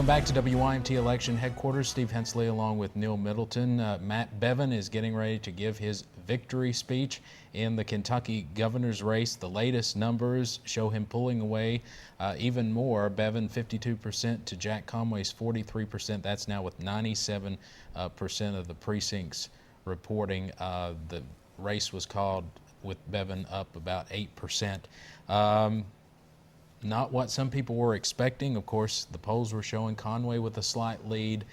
back to WYMT Election Headquarters. Steve Hensley along with Neil Middleton. Matt Bevin is getting ready to give his victory speech in the Kentucky governor's race. The latest numbers show him pulling away even more. Bevin 52% to Jack Conway's 43%. That's now with 97% of the precincts reporting. The race was called with Bevin up about 8%. Not what some people were expecting. Of course, the polls were showing Conway with a slight lead,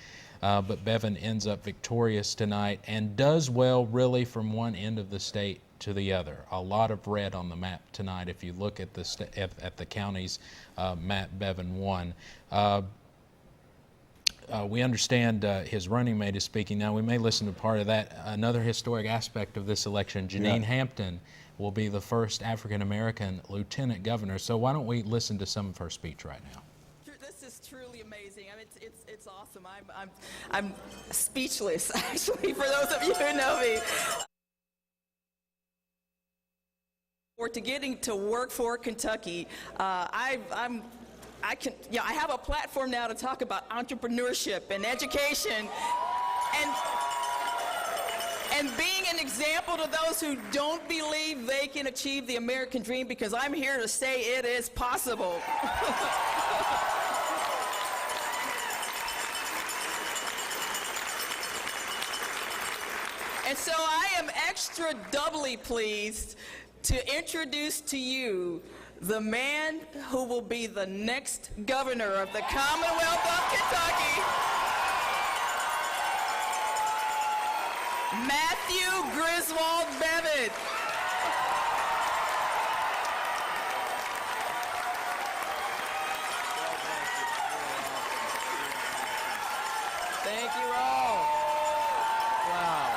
but Bevin ends up victorious tonight and does well really from one end of the state to the other. A lot of red on the map tonight. If you look at the counties, Matt Bevin won. We understand his running mate is speaking now. We may listen to part of that. Another historic aspect of this election, Janine Hampton will be the first African-American lieutenant governor. So why don't we listen to some of her speech right now? This is truly amazing. I mean, it's awesome. I'm speechless, actually, for those of you who know me. Or to getting to work for Kentucky, I have a platform now to talk about entrepreneurship and education and being an example to those who don't believe they can achieve the American dream, because I'm here to say it is possible. And so I am extra doubly pleased to introduce to you the man who will be the next governor of the Commonwealth of Kentucky, Matthew Griswold Bevin. Thank you all. Wow.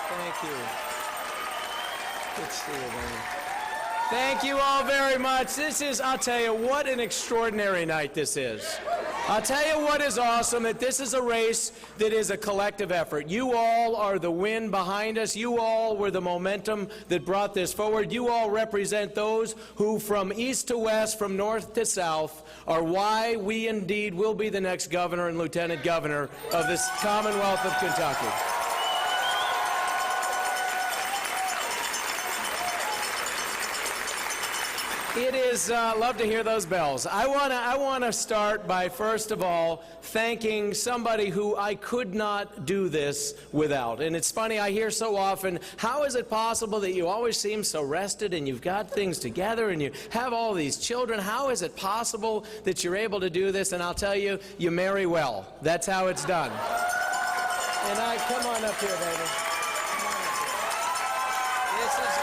Thank you. Good to see you, man. Thank you all very much. I'll tell you, what an extraordinary night this is. I'll tell you what is awesome, that this is a race that is a collective effort. You all are the wind behind us. You all were the momentum that brought this forward. You all represent those who, from east to west, from north to south, are why we indeed will be the next governor and lieutenant governor of this Commonwealth of Kentucky. It is, love to hear those bells. I wanna start by, first of all, thanking somebody who I could not do this without. And it's funny, I hear so often, how is it possible that you always seem so rested and you've got things together and you have all these children? How is it possible that you're able to do this? And I'll tell you, you marry well. That's how it's done. And come on up here, baby. Come on up here. This is...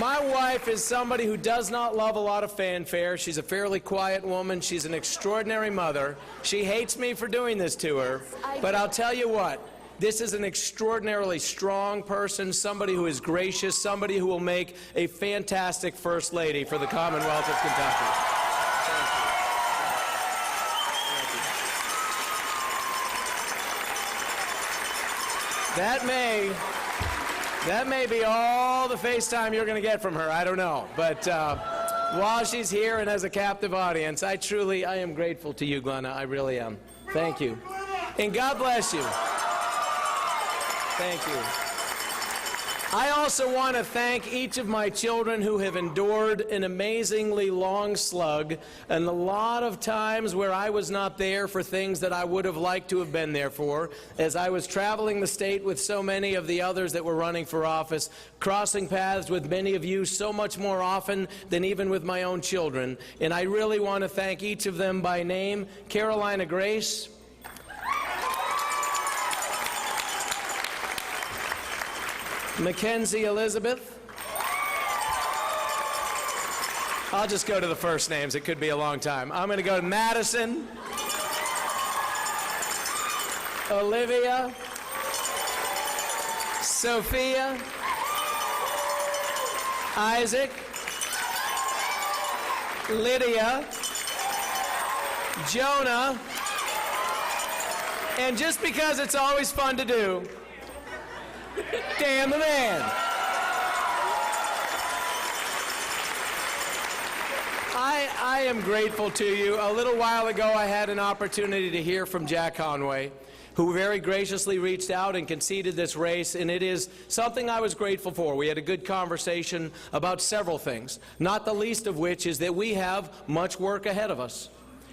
My wife is somebody who does not love a lot of fanfare. She's a fairly quiet woman. She's an extraordinary mother. She hates me for doing this to her. But I'll tell you what, this is an extraordinarily strong person, somebody who is gracious, somebody who will make a fantastic First Lady for the Commonwealth of Kentucky. That may be all the FaceTime you're going to get from her. I don't know. But while she's here and as a captive audience, I am grateful to you, Glenna. I really am. Thank you. And God bless you. Thank you. I also want to thank each of my children who have endured an amazingly long slug and a lot of times where I was not there for things that I would have liked to have been there for, as I was traveling the state with so many of the others that were running for office, crossing paths with many of you so much more often than even with my own children. And I really want to thank each of them by name. Carolina Grace, Mackenzie Elizabeth. I'll just go to the first names. It could be a long time. I'm going to go to Madison, Olivia, Sophia, Isaac, Lydia, Jonah, And just because it's always fun to do, damn the man. I am grateful to you. A little while ago, I had an opportunity to hear from Jack Conway, who very graciously reached out and conceded this race, and it is something I was grateful for. We had a good conversation about several things, not the least of which is that we have much work ahead of us,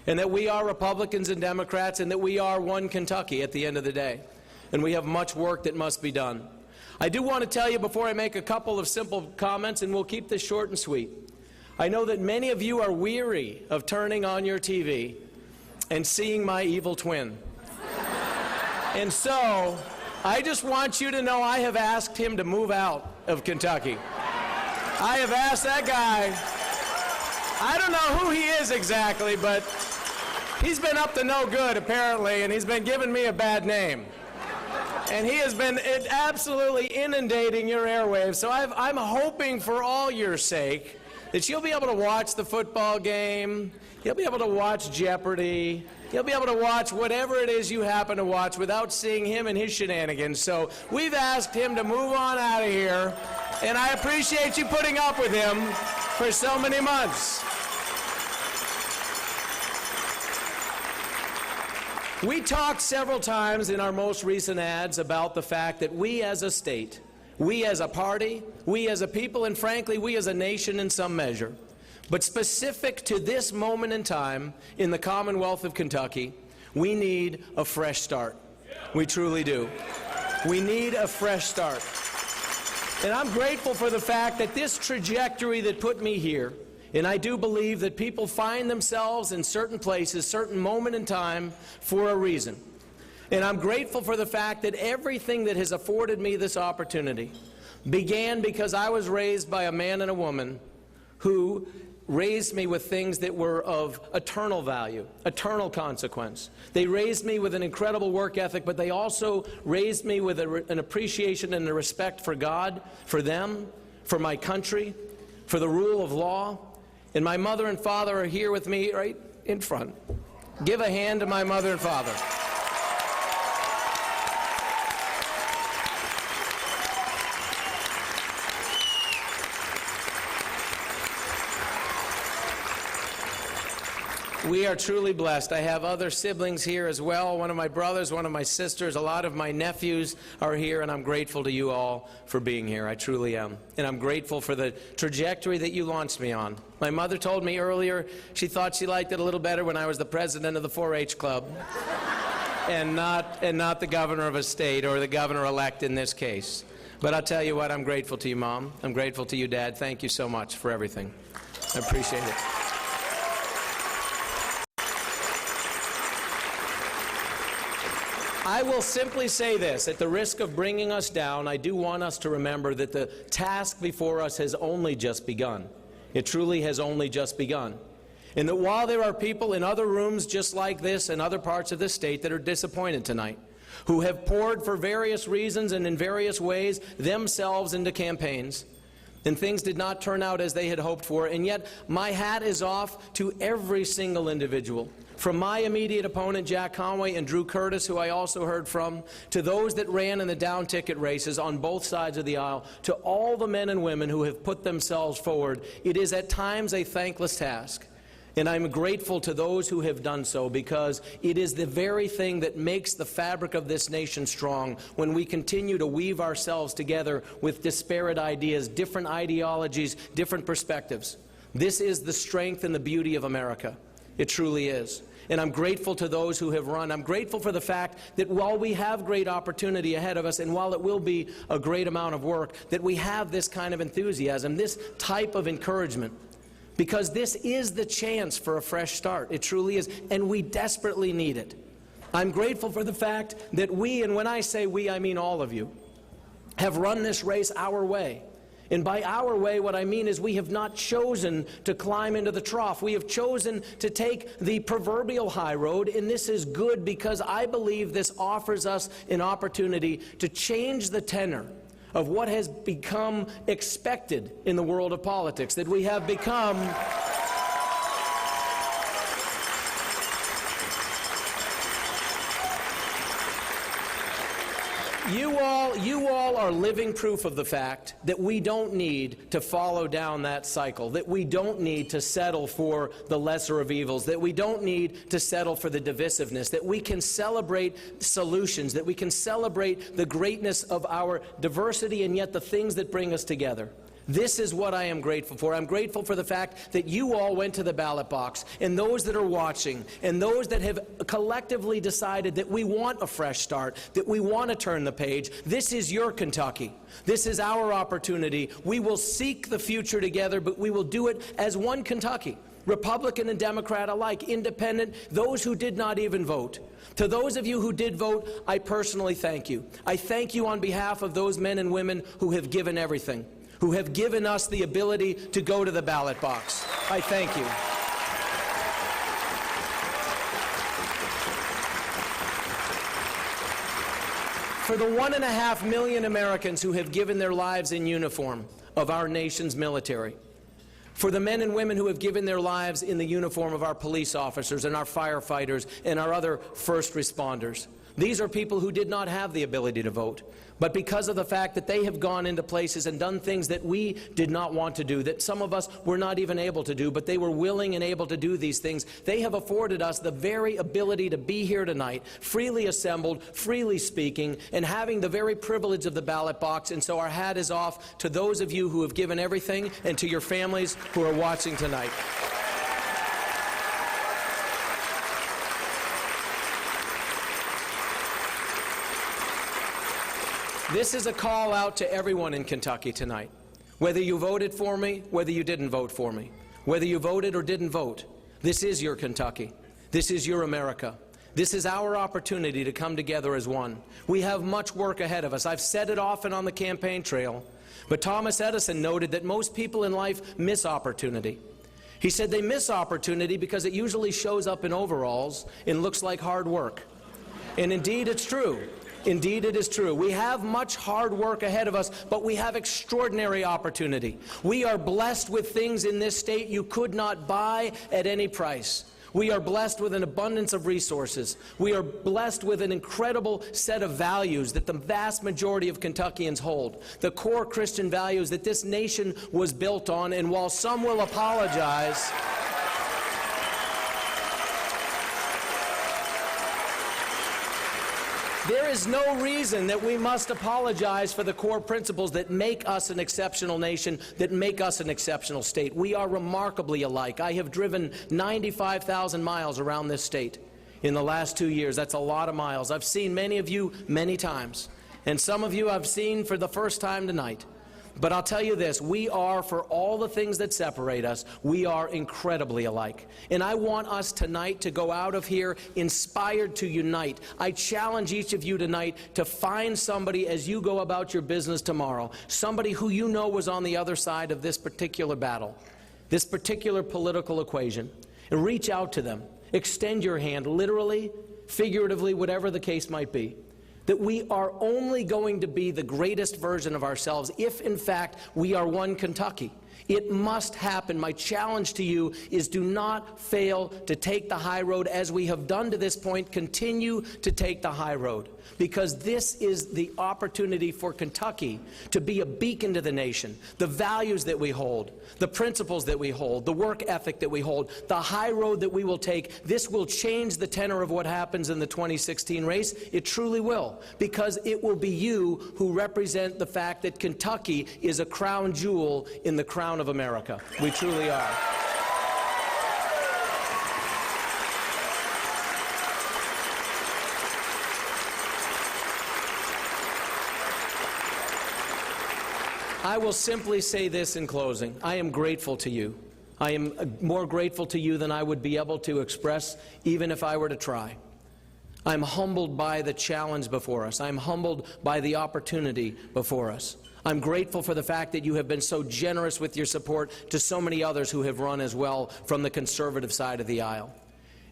and that we are Republicans and Democrats, and that we are one Kentucky at the end of the day, and we have much work that must be done. I do want to tell you before I make a couple of simple comments, and we'll keep this short and sweet. I know that many of you are weary of turning on your TV and seeing my evil twin. And so, I just want you to know I have asked him to move out of Kentucky. I have asked that guy, I don't know who he is exactly, but he's been up to no good apparently, and he's been giving me a bad name. And he has been absolutely inundating your airwaves, so I'm hoping for all your sake that you'll be able to watch the football game, you'll be able to watch Jeopardy, you'll be able to watch whatever it is you happen to watch without seeing him and his shenanigans. So we've asked him to move on out of here, and I appreciate you putting up with him for so many months. We talked several times in our most recent ads about the fact that we as a state, we as a party, we as a people, and frankly, we as a nation in some measure, but specific to this moment in time in the Commonwealth of Kentucky, we need a fresh start. We truly do. We need a fresh start. And I'm grateful for the fact that this trajectory that put me here, and I do believe that people find themselves in certain places, certain moment in time for a reason. And I'm grateful for the fact that everything that has afforded me this opportunity began because I was raised by a man and a woman who raised me with things that were of eternal value, eternal consequence. They raised me with an incredible work ethic, but they also raised me with an appreciation and a respect for God, for them, for my country, for the rule of law. And my mother and father are here with me right in front. Give a hand to my mother and father. We are truly blessed. I have other siblings here as well. One of my brothers, one of my sisters, a lot of my nephews are here, and I'm grateful to you all for being here. I truly am. And I'm grateful for the trajectory that you launched me on. My mother told me earlier she thought she liked it a little better when I was the president of the 4-H club and not the governor of a state, or the governor-elect in this case. But I'll tell you what, I'm grateful to you, Mom. I'm grateful to you, Dad. Thank you so much for everything. I appreciate it. I will simply say this, at the risk of bringing us down, I do want us to remember that the task before us has only just begun. It truly has only just begun. And that while there are people in other rooms just like this in other parts of this state that are disappointed tonight, who have poured for various reasons and in various ways themselves into campaigns, and things did not turn out as they had hoped for, and yet my hat is off to every single individual. From my immediate opponent, Jack Conway, and Drew Curtis, who I also heard from, to those that ran in the down-ticket races on both sides of the aisle, to all the men and women who have put themselves forward, it is at times a thankless task. And I'm grateful to those who have done so, because it is the very thing that makes the fabric of this nation strong when we continue to weave ourselves together with disparate ideas, different ideologies, different perspectives. This is the strength and the beauty of America. It truly is. And I'm grateful to those who have run. I'm grateful for the fact that while we have great opportunity ahead of us, and while it will be a great amount of work, that we have this kind of enthusiasm, this type of encouragement. Because this is the chance for a fresh start. It truly is, and we desperately need it. I'm grateful for the fact that we, and when I say we, I mean all of you, have run this race our way. And by our way, what I mean is we have not chosen to climb into the trough. We have chosen to take the proverbial high road, and this is good because I believe this offers us an opportunity to change the tenor of what has become expected in the world of politics, that we have become You all are living proof of the fact that we don't need to follow down that cycle, that we don't need to settle for the lesser of evils, that we don't need to settle for the divisiveness, that we can celebrate solutions, that we can celebrate the greatness of our diversity and yet the things that bring us together. This is what I am grateful for. I'm grateful for the fact that you all went to the ballot box, and those that are watching, and those that have collectively decided that we want a fresh start, that we want to turn the page. This is your Kentucky. This is our opportunity. We will seek the future together, but we will do it as one Kentucky. Republican and Democrat alike, independent, those who did not even vote. To those of you who did vote, I personally thank you. I thank you on behalf of those men and women who have given everything, who have given us the ability to go to the ballot box. I thank you. For the 1.5 million Americans who have given their lives in uniform of our nation's military, for the men and women who have given their lives in the uniform of our police officers and our firefighters and our other first responders. These are people who did not have the ability to vote, but because of the fact that they have gone into places and done things that we did not want to do, that some of us were not even able to do, but they were willing and able to do these things, they have afforded us the very ability to be here tonight, freely assembled, freely speaking, and having the very privilege of the ballot box. And so our hat is off to those of you who have given everything and to your families who are watching tonight. This is a call out to everyone in Kentucky tonight. Whether you voted for me, whether you didn't vote for me, whether you voted or didn't vote, this is your Kentucky. This is your America. This is our opportunity to come together as one. We have much work ahead of us. I've said it often on the campaign trail, but Thomas Edison noted that most people in life miss opportunity. He said they miss opportunity because it usually shows up in overalls and looks like hard work. And indeed, it's true. Indeed, it is true. We have much hard work ahead of us, but we have extraordinary opportunity. We are blessed with things in this state you could not buy at any price. We are blessed with an abundance of resources. We are blessed with an incredible set of values that the vast majority of Kentuckians hold, the core Christian values that this nation was built on. And while some will apologize, there is no reason that we must apologize for the core principles that make us an exceptional nation, that make us an exceptional state. We are remarkably alike. I have driven 95,000 miles around this state in the last 2 years. That's a lot of miles. I've seen many of you many times, and some of you I've seen for the first time tonight. But I'll tell you this, we are, for all the things that separate us, we are incredibly alike. And I want us tonight to go out of here inspired to unite. I challenge each of you tonight to find somebody as you go about your business tomorrow, somebody who you know was on the other side of this particular battle, this particular political equation, and reach out to them. Extend your hand, literally, figuratively, whatever the case might be. That we are only going to be the greatest version of ourselves if, in fact, we are one Kentucky. It must happen. My challenge to you is do not fail to take the high road as we have done to this point. Continue to take the high road, because this is the opportunity for Kentucky to be a beacon to the nation. The values that we hold, the principles that we hold, the work ethic that we hold, the high road that we will take, this will change the tenor of what happens in the 2016 race. It truly will, because it will be you who represent the fact that Kentucky is a crown jewel in the crown of America. We truly are. I will simply say this in closing. I am grateful to you. I am more grateful to you than I would be able to express even if I were to try. I'm humbled by the challenge before us. I'm humbled by the opportunity before us. I'm grateful for the fact that you have been so generous with your support to so many others who have run as well from the conservative side of the aisle.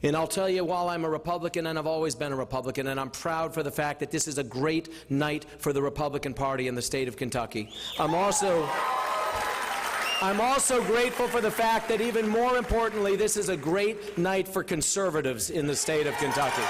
And I'll tell you, while I'm a Republican, and I've always been a Republican, and I'm proud for the fact that this is a great night for the Republican Party in the state of Kentucky. I'm also grateful for the fact that, even more importantly, this is a great night for conservatives in the state of Kentucky.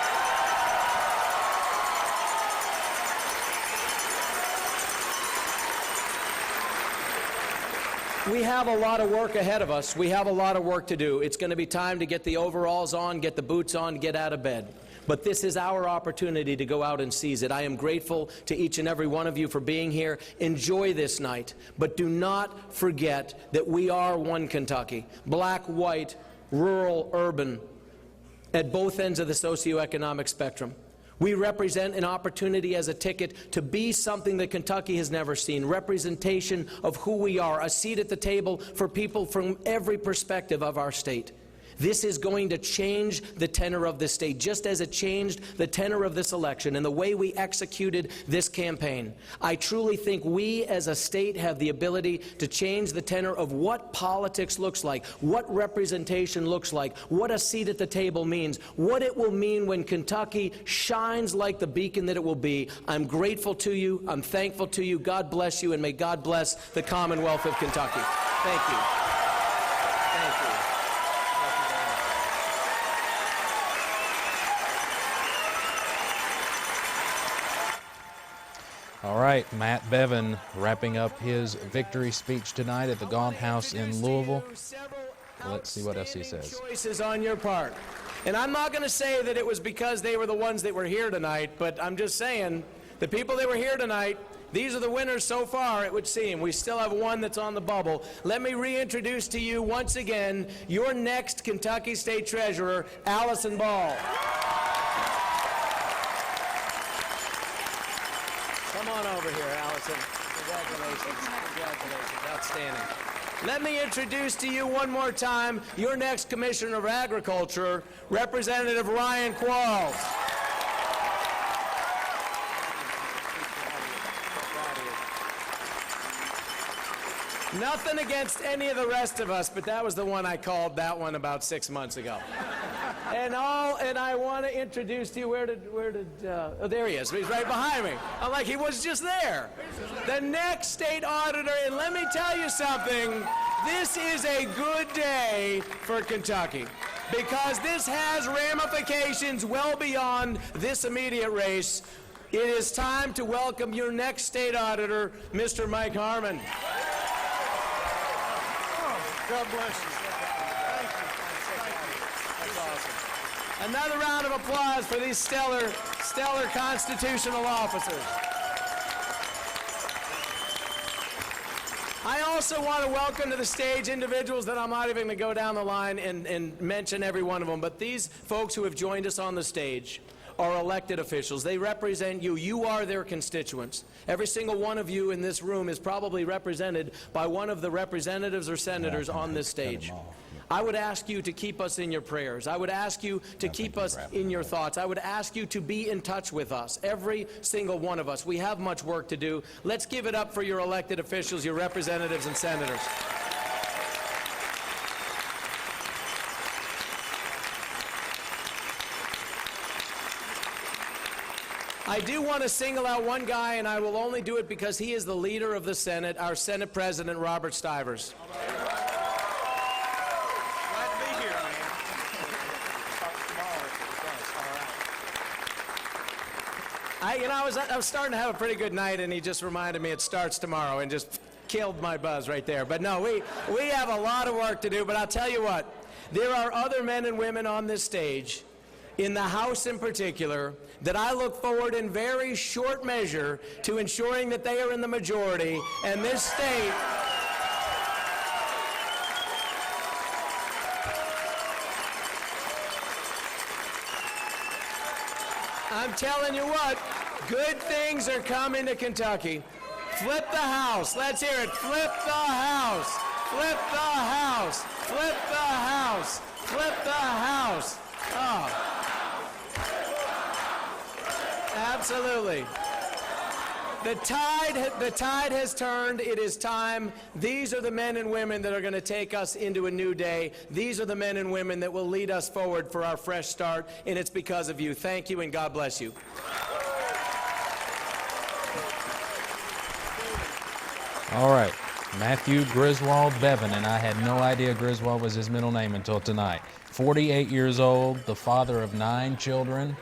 We have a lot of work ahead of us. We have a lot of work to do. It's going to be time to get the overalls on, get the boots on, get out of bed. But this is our opportunity to go out and seize it. I am grateful to each and every one of you for being here. Enjoy this night, but do not forget that we are one Kentucky. Black, white, rural, urban, at both ends of the socioeconomic spectrum. We represent an opportunity as a ticket to be something that Kentucky has never seen, representation of who we are, a seat at the table for people from every perspective of our state. This is going to change the tenor of this state, just as it changed the tenor of this election and the way we executed this campaign. I truly think we as a state have the ability to change the tenor of what politics looks like, what representation looks like, what a seat at the table means, what it will mean when Kentucky shines like the beacon that it will be. I'm grateful to you. I'm thankful to you. God bless you, and may God bless the Commonwealth of Kentucky. Thank you. Thank you. All right, Matt Bevin wrapping up his victory speech tonight at the Gaunt House in Louisville. Let's see what else he says. Choices on your part. And I'm not going to say that it was because they were the ones that were here tonight, but I'm just saying the people that were here tonight, these are the winners so far, it would seem. We still have one that's on the bubble. Let me reintroduce to you once again your next Kentucky State Treasurer, Allison Ball. Come on over here, Allison. Congratulations. Congratulations. Outstanding. Let me introduce to you one more time your next Commissioner of Agriculture, Representative Ryan Quarles. Nothing against any of the rest of us, but that was the one I called that one about 6 months ago. And I want to introduce to you, oh, there he is. He's right behind me. I'm like, he was just there. The next state auditor, and let me tell you something, this is a good day for Kentucky, because this has ramifications well beyond this immediate race. It is time to welcome your next state auditor, Mr. Mike Harmon. God bless you. Thank you. That's awesome. Another round of applause for these stellar constitutional officers. I also want to welcome to the stage individuals that I'm not even going to go down the line and mention every one of them, but these folks who have joined us on the stage are elected officials. They represent you. You are their constituents. Every single one of you in this room is probably represented by one of the representatives or senators on this stage. I would ask you to keep us in your prayers. I would ask you to keep us in your thoughts. I would ask you to be in touch with us, every single one of us. We have much work to do. Let's give it up for your elected officials, your representatives and senators. I do want to single out one guy, and I will only do it because he is the leader of the Senate, our Senate President, Robert Stivers. Glad to be here, man. I was starting to have a pretty good night, and he just reminded me it starts tomorrow, and just killed my buzz right there. But no, we have a lot of work to do, but I'll tell you what, there are other men and women on this stage, in the House in particular, that I look forward in very short measure to ensuring that they are in the majority, and this state I'm telling you what, good things are coming to Kentucky. Flip the House. Let's hear it. Flip the House. Flip the House. Flip the House. Flip the House. Oh. Absolutely. The tide has turned. It is time. These are the men and women that are going to take us into a new day. These are the men and women that will lead us forward for our fresh start, and it's because of you. Thank you, and God bless you. All right, Matthew Griswold Bevin, and I had no idea Griswold was his middle name until tonight. 48 years old, the father of 9 children.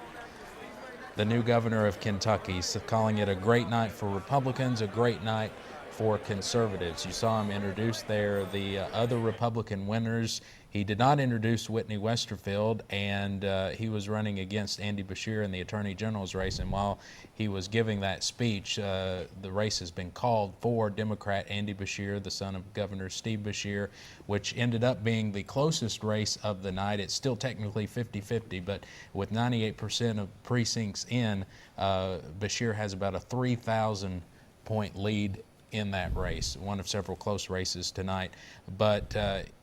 The new governor of Kentucky, so calling it a great night for Republicans, a great night for conservatives. You saw him introduce there the other Republican winners. He did not introduce Whitney Westerfield, and he was running against Andy Beshear in the Attorney General's race. And while he was giving that speech, the race has been called for Democrat Andy Beshear, the son of Governor Steve Beshear, which ended up being the closest race of the night. It's still technically 50-50, but with 98% of precincts in, Beshear has about a 3,000-point lead in that race, one of several close races tonight. But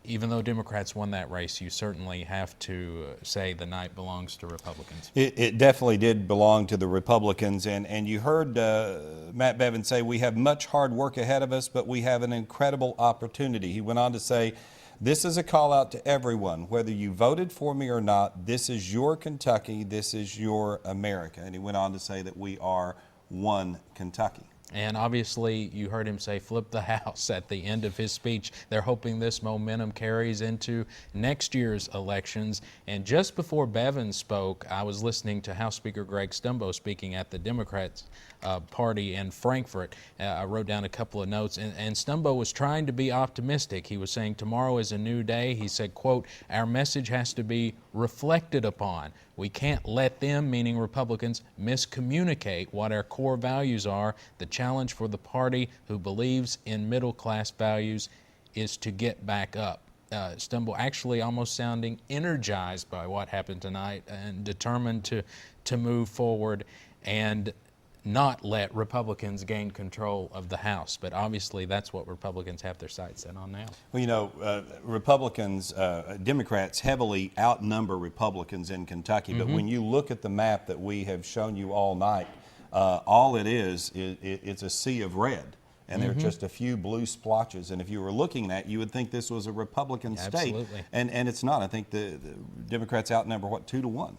even though Democrats won that race, you certainly have to say the night belongs to Republicans. It definitely did belong to the Republicans, and you heard Matt Bevin say, we have much hard work ahead of us, but we have an incredible opportunity. He went on to say, this is a call out to everyone, whether you voted for me or not, this is your Kentucky, this is your America. And he went on to say that we are one Kentucky. And obviously, you heard him say flip the House at the end of his speech. They're hoping this momentum carries into next year's elections. And just before Bevin spoke, I was listening to House Speaker Greg Stumbo speaking at the Democrats' party in Frankfurt. I wrote down a couple of notes, and Stumbo was trying to be optimistic. He was saying tomorrow is a new day. He said, quote, our message has to be reflected upon. We can't let them, meaning Republicans, miscommunicate what our core values are. The challenge for the party who believes in middle-class values is to get back up. Stumble actually almost sounding energized by what happened tonight and determined to move forward and not let Republicans gain control of the House. But obviously that's what Republicans have their sights set on now. Well, you know, Democrats heavily outnumber Republicans in Kentucky, but when you look at the map that we have shown you all night, all it is it's a sea of red. And there are just a few blue splotches. And if you were looking at it, you would think this was a Republican state. Absolutely. And it's not. I think the Democrats outnumber, what, 2-1?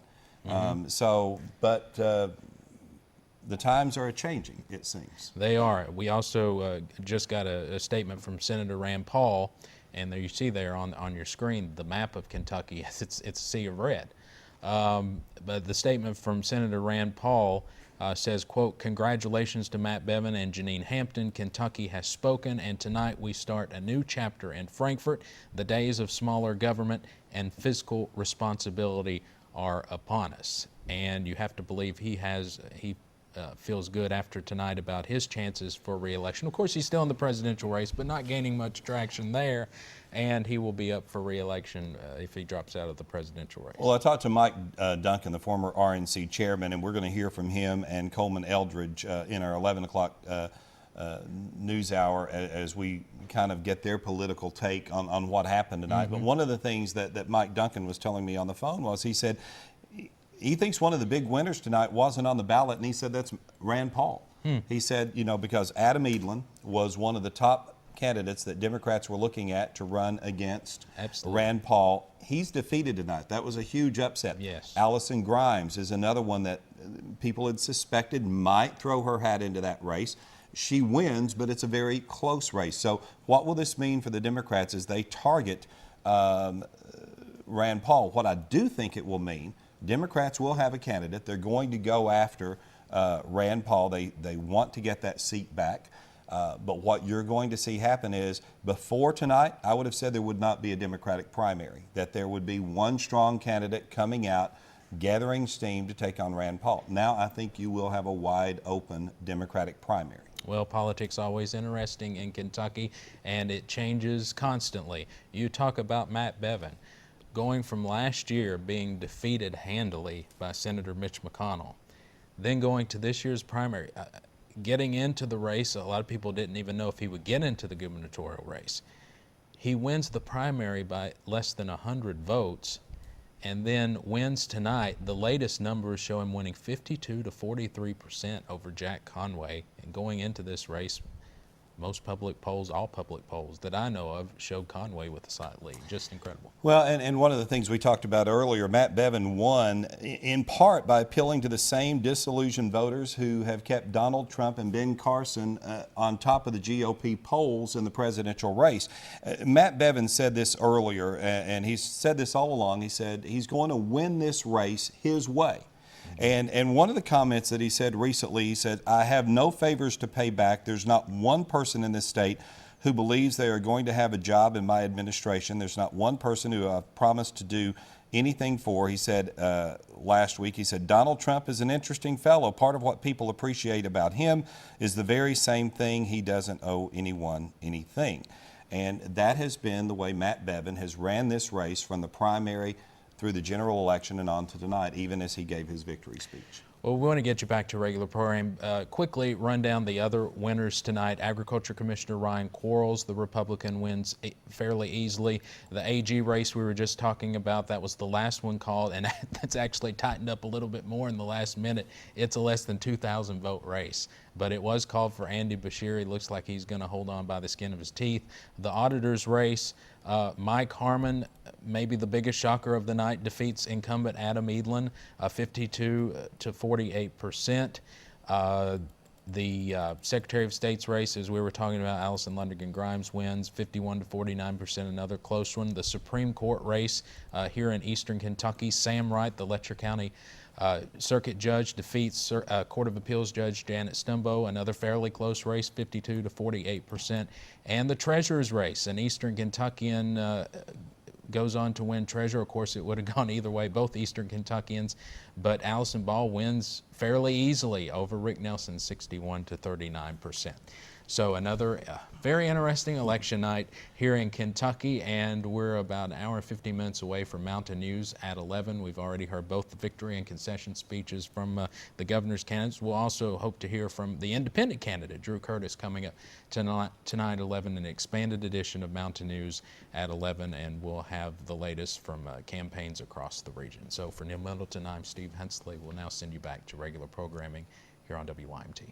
The times are changing, it seems. They are. We also just got a statement from Senator Rand Paul, and there you see there on your screen the map of Kentucky. It's a sea of red. But the statement from Senator Rand Paul says, quote, congratulations to Matt Bevin and Janine Hampton. Kentucky has spoken, and tonight we start a new chapter in Frankfurt. The days of smaller government and fiscal responsibility are upon us. And you have to believe he feels good after tonight about his chances for re-election. Of course, he's still in the presidential race, but not gaining much traction there, and he will be up for re-election if he drops out of the presidential race. Well, I talked to Mike Duncan, the former RNC chairman, and we're going to hear from him and Coleman Eldridge in our 11 o'clock news hour as we kind of get their political take on what happened tonight. But one of the things that Mike Duncan was telling me on the phone was, he said, he thinks one of the big winners tonight wasn't on the ballot, and he said that's Rand Paul. He said, you know, because Adam Edlin was one of the top candidates that Democrats were looking at to run against Rand Paul. He's defeated tonight. That was a huge upset. Yes. Allison Grimes is another one that people had suspected might throw her hat into that race. She wins, but it's a very close race. So what will this mean for the Democrats as they target Rand Paul? What I do think it will mean, Democrats will have a candidate. They're going to go after Rand Paul. They want to get that seat back. But what you're going to see happen is, before tonight, I would have said there would not be a Democratic primary, that there would be one strong candidate coming out, gathering steam to take on Rand Paul. Now I think you will have a wide open Democratic primary. Well, politics always interesting in Kentucky, and it changes constantly. You talk about Matt Bevin. Going from last year being defeated handily by Senator Mitch McConnell, then going to this year's primary, getting into the race, a lot of people didn't even know if he would get into the gubernatorial race. He wins the primary by less than 100 votes and then wins tonight. The latest numbers show him winning 52 to 43% over Jack Conway, and going into this race, most public polls, all public polls that I know of, showed Conway with a slight lead. Just incredible. Well, and one of the things we talked about earlier, Matt Bevin won in part by appealing to the same disillusioned voters who have kept Donald Trump and Ben Carson on top of the GOP polls in the presidential race. Matt Bevin said this earlier, and he's said this all along. He said he's going to win this race his way. And one of the comments that he said recently, he said, "I have no favors to pay back. There's not one person in this state who believes they are going to have a job in my administration. There's not one person who I've promised to do anything for." He said last week, he said, "Donald Trump is an interesting fellow. Part of what people appreciate about him is the very same thing. He doesn't owe anyone anything." And that has been the way Matt Bevin has ran this race from the primary through the general election and on to tonight, even as he gave his victory speech. Well, we want to get you back to regular program. Quickly run down the other winners tonight. Agriculture Commissioner Ryan Quarles, the Republican, wins fairly easily. The AG race we were just talking about, that was the last one called, and that's actually tightened up a little bit more in the last minute. It's a less than 2,000 vote race, but it was called for Andy Bashir. Looks like he's going to hold on by the skin of his teeth. The auditor's race, Mike Harmon, maybe the biggest shocker of the night, defeats incumbent Adam Edlin, 52 to 48%. The Secretary of State's race, as we were talking about, Allison Lundergan Grimes wins 51 to 49%, another close one. The Supreme Court race here in eastern Kentucky, Sam Wright, the Letcher County Circuit Judge, defeats Court of Appeals Judge Janet Stumbo, another fairly close race, 52 to 48%. And the Treasurer's race, an eastern Kentuckian goes on to win treasurer. Of course, it would have gone either way, both eastern Kentuckians, but Allison Ball wins fairly easily over Rick Nelson, 61 to 39%. So another very interesting election night here in Kentucky, and we're about an hour and 50 minutes away from Mountain News at 11. We've already heard both the victory and concession speeches from the governor's candidates. We'll also hope to hear from the independent candidate, Drew Curtis, coming up tonight at 11, an expanded edition of Mountain News at 11, and we'll have the latest from campaigns across the region. So for Neil Middleton, I'm Steve Hensley. We'll now send you back to regular programming here on WYMT.